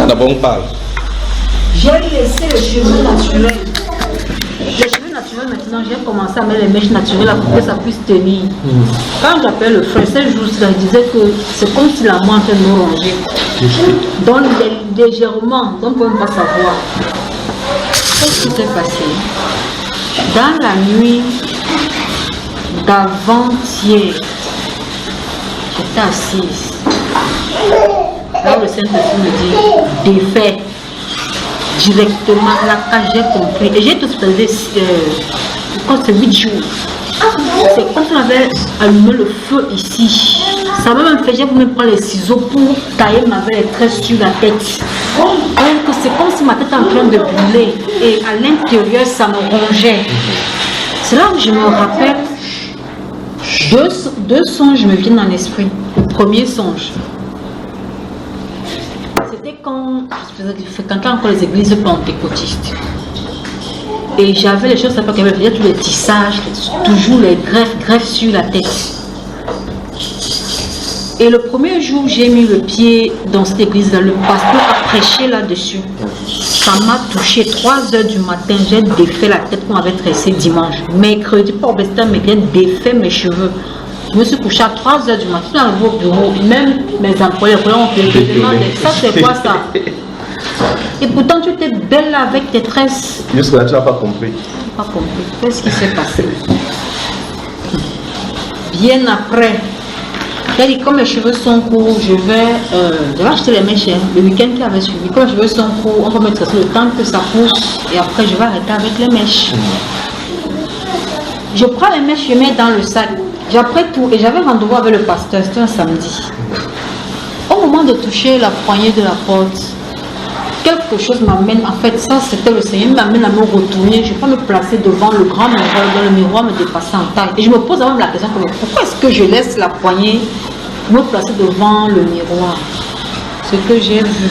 D'abord, on parle. J'ai laissé les cheveux naturels. Les cheveux naturels, maintenant, j'ai commencé à mettre les mèches naturelles pour que ça puisse tenir. Quand j'appelle le frère, ce jour-là, il disait que c'est comme si la main était nous rangée. Donc, légèrement, on ne peut même pas savoir. Qu'est-ce qui s'est passé? Dans la nuit d'avant-hier, j'étais assise. Là où le Saint-Esprit me dit, défait. Directement, là, quand j'ai compris. Et j'ai tout hospitalisé quand c'est 8 jours. C'est comme si on avait allumé le feu ici. Ça m'a même fait, j'ai voulu prendre les ciseaux pour tailler ma les tresses sur la tête. Donc c'est comme si ma tête était en train de brûler. Et à l'intérieur, ça me rongeait. C'est là où je me rappelle, deux songes me viennent dans l'esprit. Le premier songe, c'était quand je fréquentais encore les églises pentecôtistes. Et j'avais les choses, ça qu'il y avait tous les tissages, toujours les greffes sur la tête. Et le premier jour, j'ai mis le pied dans cette église-là, le pasteur a prêché là-dessus. Ça m'a touché 3h du matin, j'ai défait la tête qu'on avait tressée dimanche. Mercredi, pour Bestin, j'ai défait mes cheveux. Je me suis couché à 3h du matin, dans le bureau, même mes employés ont fait ça c'est quoi ça? Et pourtant tu étais belle avec tes tresses. Jusque-là, tu n'as pas compris. Pas compris. Qu'est-ce qui s'est passé? Bien après, j'ai dit, comme mes cheveux sont courts, je vais acheter les mèches. Le week-end qui avait suivi, comme mes cheveux sont courts, on va mettre le temps que ça pousse et après je vais arrêter avec les mèches. Je prends les mèches, je mets dans le sac. J'apprête tout et j'avais rendez-vous avec le pasteur, c'était un samedi. Au moment de toucher la poignée de la porte, quelque chose m'amène, en fait ça c'était le Seigneur, m'amène à me retourner, je peux me placer devant le grand miroir, dans le miroir me dépasser en taille. Et je me pose même la question, pourquoi est-ce que je laisse la poignée me placer devant le miroir? Ce que j'ai vu.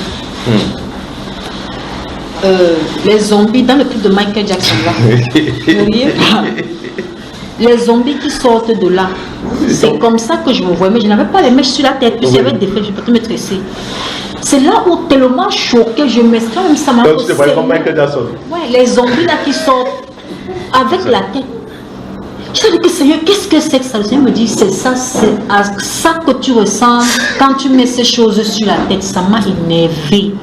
Les zombies dans le clip de Michael Jackson là. Vous voyez? Les zombies qui sortent de là, c'est comme ça que je me voyais, mais je n'avais pas les mèches sur la tête, puis il y avait des feuilles, je peux me tresser. C'est là où tellement choqué, je me suis même ça m'a. Donc tu te voyais comme Michael Jackson. Ouais, les zombies là qui sortent avec la tête. Je savais que Seigneur, qu'est-ce que c'est que ça? Le Seigneur me dit, c'est ça, c'est à ça que tu ressens quand tu mets ces choses sur la tête. Ça m'a énervé.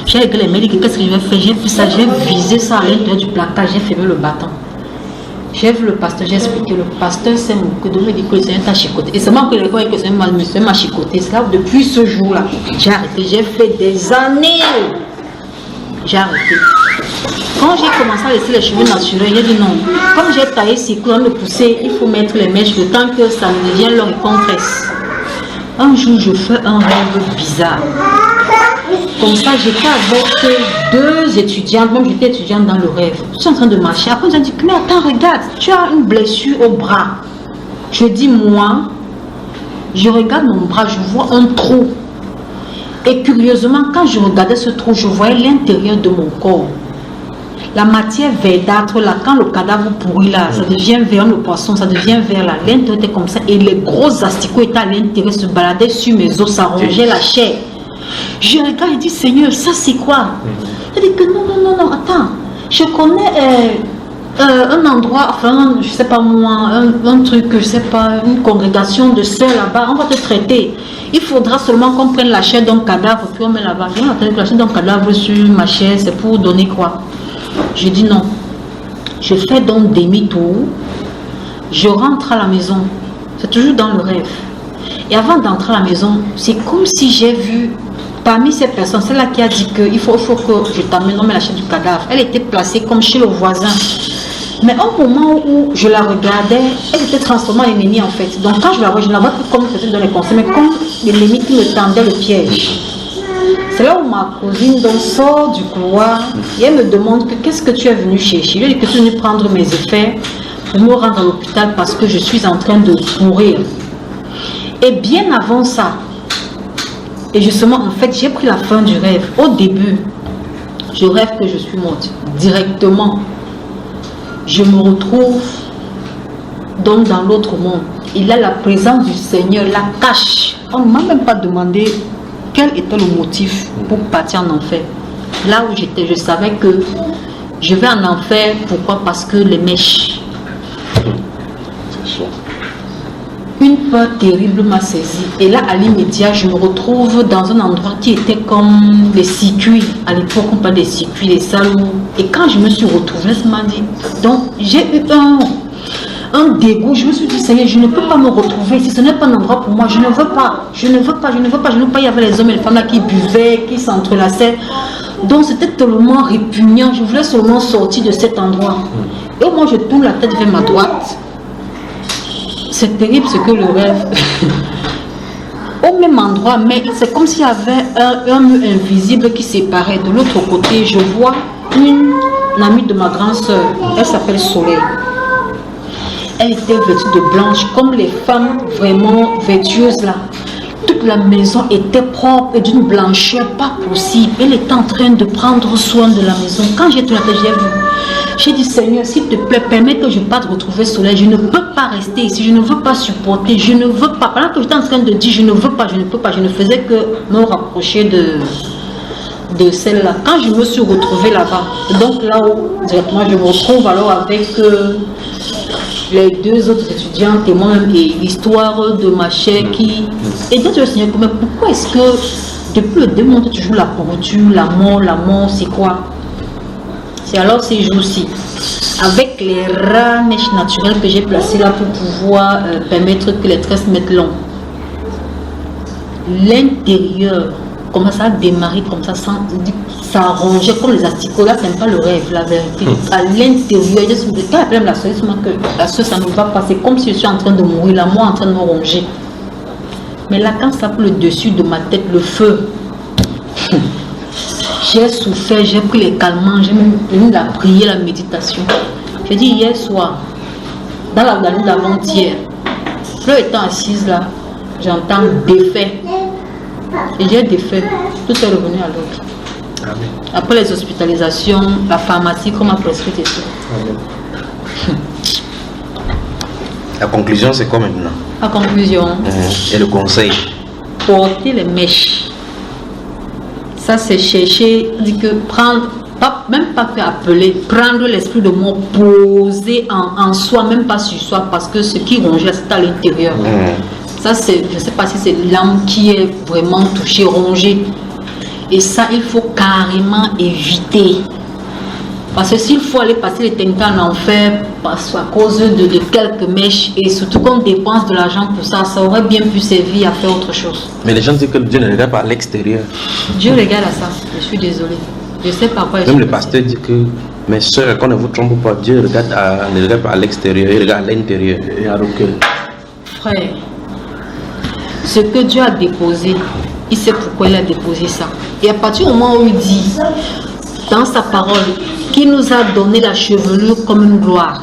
J'ai regardé les médicaments, qu'est-ce que je vais faire? J'ai fait ça, j'ai visé ça à l'intérieur du placard, j'ai fermé le bâton. J'ai vu le pasteur, j'ai expliqué, le pasteur s'est moqué de me dire que le Seigneur t'a chicoté. Et c'est moi que le Seigneur m'a chicoté. C'est là où depuis ce jour-là, j'ai arrêté. J'ai fait des années. J'ai arrêté. Quand j'ai commencé à laisser les cheveux naturels, j'ai dit non. Comme j'ai taillé ces couleurs de pousser, il faut mettre les mèches le temps que ça me devienne long et qu'on tresse. Un jour, je fais un rêve bizarre. Comme ça, j'étais avec deux étudiantes, même j'étais étudiante dans le rêve. Je suis en train de marcher. Après, j'ai dit, mais attends, regarde, tu as une blessure au bras. Je dis, moi, je regarde mon bras, je vois un trou. Et curieusement, quand je regardais ce trou, je voyais l'intérieur de mon corps. La matière verdâtre, là, quand le cadavre pourrit, là, ça devient vert, le poisson, ça devient vert, là. L'intérieur était comme ça. Et les gros asticots étaient à l'intérieur, se baladaient sur mes os, ça rongeait la chair. Je regarde et dis, Seigneur, ça c'est quoi? Il dit que non, attends. Je connais un endroit, enfin, je sais pas moi, un truc, je sais pas, une congrégation de sœurs là-bas, on va te traiter. Il faudra seulement qu'on prenne la chair d'un cadavre, puis on met là-bas. Je vais attendre que la chair d'un cadavre sur ma chair, c'est pour donner quoi? Je dis non. Je fais donc demi-tour, je rentre à la maison. C'est toujours dans le rêve. Et avant d'entrer à la maison, c'est comme si j'ai vu, parmi ces personnes, celle-là qui a dit qu'il faut que je t'amène, on met la chair du cadavre. Elle était placée comme chez le voisin. Mais au moment où je la regardais, elle était transformée en ennemi en fait. Donc quand je la vois, je ne la vois plus comme c'était dans les conseils, mais comme l'ennemi qui me tendait le piège. C'est là où ma cousine donc sort du couloir et elle me demande que qu'est-ce que tu es venu chercher. Je lui ai dit que je suis venue prendre mes effets pour me rendre à l'hôpital parce que je suis en train de mourir. Et bien avant ça, et justement en fait j'ai pris la fin du rêve. Au début, je rêve que je suis morte. Directement, je me retrouve donc dans l'autre monde. Il a la présence du Seigneur, la cache. On ne m'a même pas demandé quel était le motif pour partir en enfer? Là où j'étais, je savais que je vais en enfer. Pourquoi? Parce que les mèches. C'est chaud. Une peur terrible m'a saisi. Et là, à l'immédiat, je me retrouve dans un endroit qui était comme des circuits. À l'époque, on parlait des circuits, des salons. Et quand je me suis retrouvée, ça m'a dit. Donc, j'ai eu un dégoût. Je me suis dit, Seigneur, je ne peux pas me retrouver ici. Ce n'est pas un endroit pour moi. Je ne veux pas. Je ne veux pas. Je ne veux pas. Je ne veux pas. Il y avait les hommes et les femmes là qui buvaient, qui s'entrelaçaient. Donc, c'était tellement répugnant. Je voulais seulement sortir de cet endroit. Et moi, je tourne la tête vers ma droite. C'est terrible ce que le rêve. Au même endroit, mais c'est comme s'il y avait un mur invisible qui séparait. De l'autre côté, je vois une amie de ma grande soeur. Elle s'appelle Soleil. Elle était vêtue de blanche, comme les femmes vraiment vêtueuses là. Toute la maison était propre et d'une blancheur pas possible. Elle était en train de prendre soin de la maison. Quand j'ai tourné la tête, j'ai vu. J'ai dit, Seigneur, s'il te plaît, permets que je parte retrouver Soleil. Je ne peux pas rester ici. Je ne veux pas supporter. Je ne veux pas. Pendant que j'étais en train de dire, je ne veux pas, je ne peux pas. Je ne faisais que me rapprocher de celle-là. Quand je me suis retrouvée là-bas, donc là où directement je me retrouve alors avec les deux autres étudiantes et moi-même et l'histoire de ma chère qui... Et donc je me suis dit, mais pourquoi est-ce que depuis le début, on dit toujours la pourriture, la mort, c'est quoi? C'est alors ces jours-ci, avec les rats mèches naturelles que j'ai placées là pour pouvoir permettre que les tresses mettent long. L'intérieur commence à démarrer comme ça, ça rongeait comme les asticots. Là, c'est pas le rêve, la vérité. À l'intérieur, je suis quand elle la soeur, que la soeur, ça ne va pas. C'est comme si je suis en train de mourir, la mort en train de me ronger. Mais là, quand ça prend le dessus de ma tête, le feu. J'ai souffert, j'ai pris les calmants, j'ai même venu la prière, la méditation. J'ai dit hier soir, dans la nuit d'avant-hier, je étant assise là, j'entends défait. Et j'ai défait. Tout est revenu à l'autre. Amen. Après les hospitalisations, la pharmacie, qu'on m'a prescrit et tout. Amen. La conclusion, c'est quoi maintenant? La conclusion, Et le conseil? porter les mèches. Ça, c'est chercher, dit que prendre, même pas que appeler, prendre l'esprit de mort, poser en soi, même pas sur soi, parce que ce qui ronge là, c'est à l'intérieur. Ça, c'est, je ne sais pas si c'est l'âme qui est vraiment touchée, rongée. Et ça, il faut carrément éviter. Parce que s'il faut aller passer l'éternité en enfer à cause de quelques mèches, et surtout qu'on dépense de l'argent pour ça, ça aurait bien pu servir à faire autre chose. Mais les gens disent que Dieu ne regarde pas à l'extérieur. Dieu regarde à ça, je suis désolée. Je sais pas quoi. Même le pasteur dit que, mes soeurs, quand ne vous trompe pas, Dieu ne regarde pas à l'extérieur, il regarde à l'intérieur. Et à l'autre. Frère, ce que Dieu a déposé, il sait pourquoi il a déposé ça. Et à partir du moment où il dit, dans sa parole, qu'il nous a donné la chevelure comme une gloire,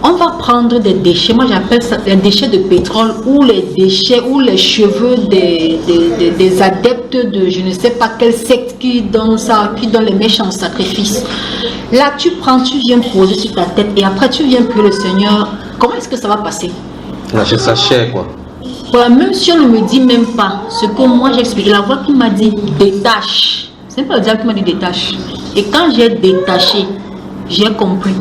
on va prendre des déchets, moi j'appelle ça les déchets de pétrole, ou les déchets, ou les cheveux des adeptes de je ne sais pas quelle secte qui donne ça, qui donne les méchants sacrifices. Là tu prends, tu viens poser sur ta tête, et après tu viens prier le Seigneur. Comment est-ce que ça va passer? On achète sa chair, quoi. Voilà, même si on ne me dit même pas ce que moi j'ai expliqué, la voix qui m'a dit détache, c'est pas le diable qui m'a dit détache. Et quand j'ai détaché, j'ai compris.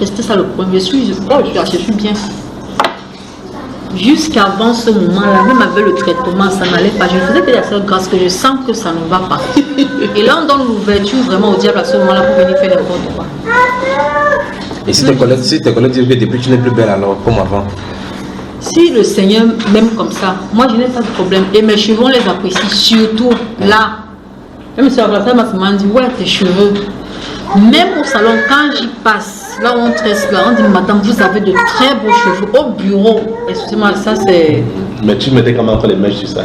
C'était ça le problème. Je suis bien. Jusqu'avant ce moment-là, même avec le traitement, ça n'allait pas. Je faisais que la seule grâce que je sens que ça ne va pas. Et là, on donne l'ouverture vraiment au diable à ce moment-là pour venir faire n'importe quoi. Et si tes collègues disent que depuis tu n'es plus belle alors, comme avant? Si le Seigneur m'aime comme ça, moi je n'ai pas de problème. Et mes cheveux, on les apprécie surtout là. Même si la personne m'a dit, ouais, tes cheveux. Même au salon, quand j'y passe, là où on tresse, là, on dit, madame, vous avez de très beaux cheveux. Au bureau, excusez-moi, ça c'est... Mais tu mettais quand même entre les mèches sur ça.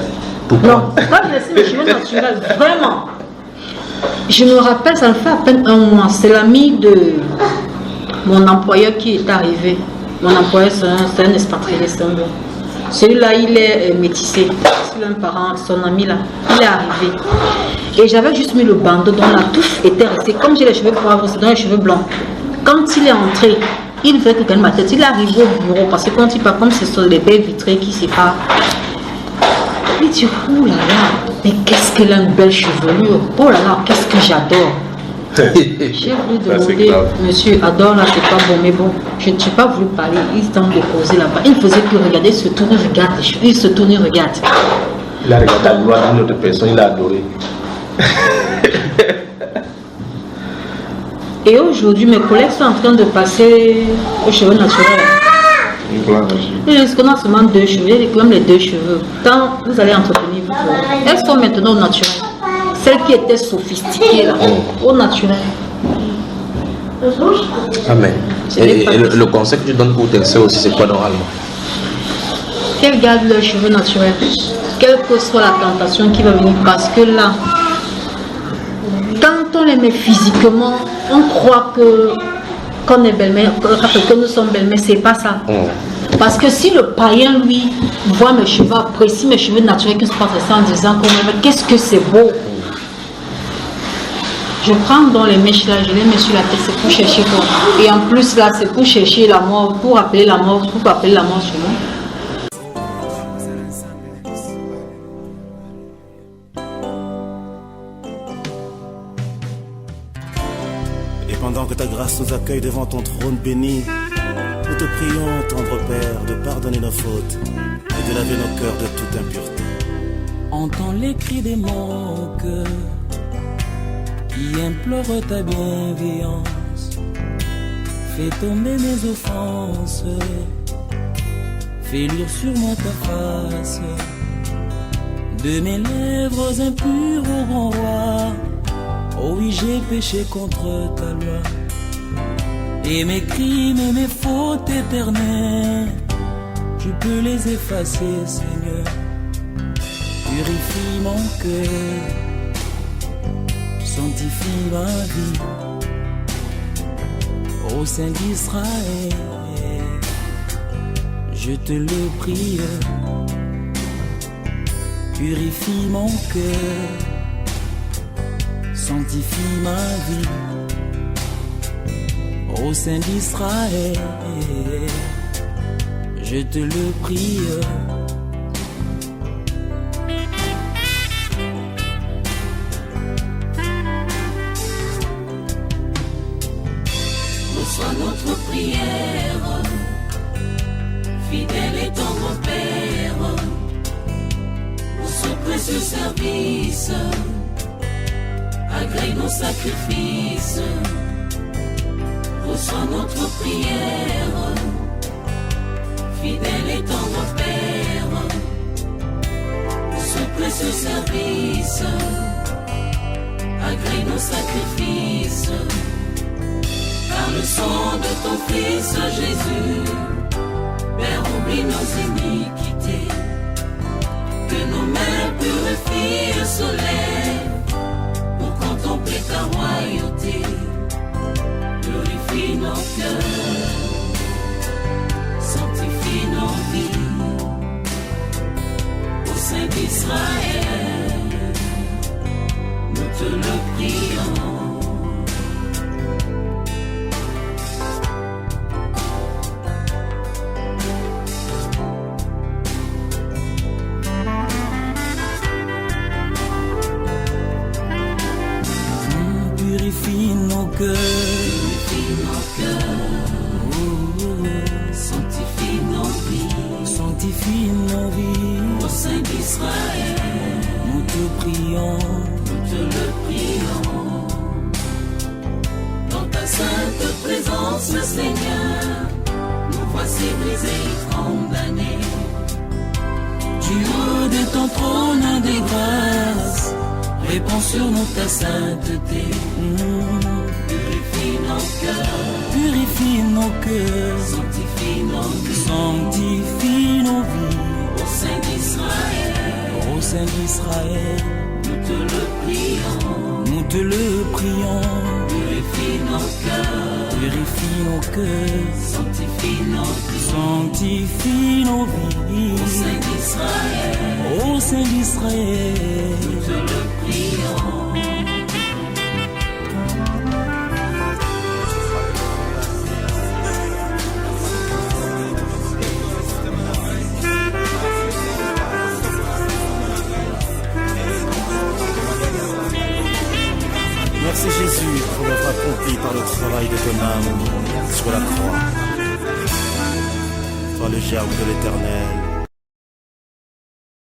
Pourquoi? Non, quand je laisse mes cheveux naturels, vraiment. Je me rappelle, ça me fait à peine un mois. C'est l'ami de mon employeur qui est arrivé. Mon employeur, c'est un expatrié, c'est un blanc. Celui-là, il est métissé. C'est un parent, son ami là. Il est arrivé. Et j'avais juste mis le bandeau dont la touffe était restée. Comme j'ai les cheveux poivres, c'est dans les cheveux blancs. Quand il est entré, il veut que gagne ma tête. Il est arrivé au bureau parce que quand il parle, comme ce sont les baies vitrées qui séparent. Il dit, oh là là, mais qu'est-ce qu'elle a une belle chevelure. Oh là là, qu'est-ce que j'adore. J'ai voulu demander, monsieur, adore là, c'est pas bon, mais bon, je ne suis pas voulu parler. Il tente de poser là-bas. Il ne faisait que regarder, se tourner, regarde les cheveux. Il se tourne, regarde. Il a regardé la gloire d'une autre personne, il a adoré. Et aujourd'hui, mes collègues sont en train de passer aux cheveux naturels. Est-ce qu'on a seulement 2 cheveux? Il y a quand même les 2 cheveux. Quand vous allez entretenir, elles sont maintenant au naturel. Celles qui étaient sophistiquées là, au naturel. Amen. Et le conseil que tu donnes pour tes soeurs aussi, c'est quoi normalement? Qu'elles gardent leurs cheveux naturels. Quelle que soit la tentation qui va venir. Parce que là, quand on les met physiquement, on croit qu'on est belle-mère, que nous sommes belles-mères, c'est pas ça. Parce que si le païen, lui, voit mes cheveux, apprécie mes cheveux naturels, que se passe ça en disant qu'est-ce que c'est beau. Je prends dans les mèches là, je les mets sur la tête, c'est pour chercher quoi. Et en plus là, c'est pour chercher la mort, pour appeler la mort chez moi. Et pendant que ta grâce nous accueille devant ton trône béni, nous te prions, tendre Père, de pardonner nos fautes et de laver nos cœurs de toute impureté. Entends les cris des mon cœur qui implorent ta bienveillance. Fais tomber mes offenses, fais luire sur moi ta face. De mes lèvres impures au grand roi, oh oui, j'ai péché contre ta loi. Et mes crimes et mes fautes éternelles, tu peux les effacer, Seigneur. Purifie mon cœur, sanctifie ma vie. Ô Saint d'Israël, je te le prie. Purifie mon cœur, sanctifie ma vie. Ô Saint d'Israël, je te le prie. Reçois notre prière, fidèle et tendre Père, pour ce précieux service, agrée nos sacrifices. Reçois notre prière, fidèle et tendre Père, pour ce précieux service, agrée nos sacrifices. Par le sang de ton Fils Jésus, Père, oublie nos iniquités, que nos mains purifient se lèvent pour contempler ta royauté. Purifie nos cœurs, sanctifie nos vies, au Saint d'Israël, nous te le prions. Purifie nos cœurs, Sanctifie nos vies, sanctifie nos vies. au Saint d'Israël, Nous te prions, nous te le prions. Dans ta sainte présence, Seigneur, nous voici brisés et condamnés. du haut de ton trône des grâces, répands sur nous ta sainteté. Purifie nos cœurs, Purifie nos cœurs, sanctifie nos vies, sanctifie nos vies. au Saint d'Israël, Ô Saint d'Israël, nous te le prions. nous te le prions. Purifie nos cœurs, Purifie nos cœurs, sanctifie nos vies, sanctifie nos vies. au Saint d'Israël, Ô Saint d'Israël, nous te le prions. Merci Jésus pour l'œuvre accomplie par le travail de ton âme sur la croix. Toi le germe de l'Éternel.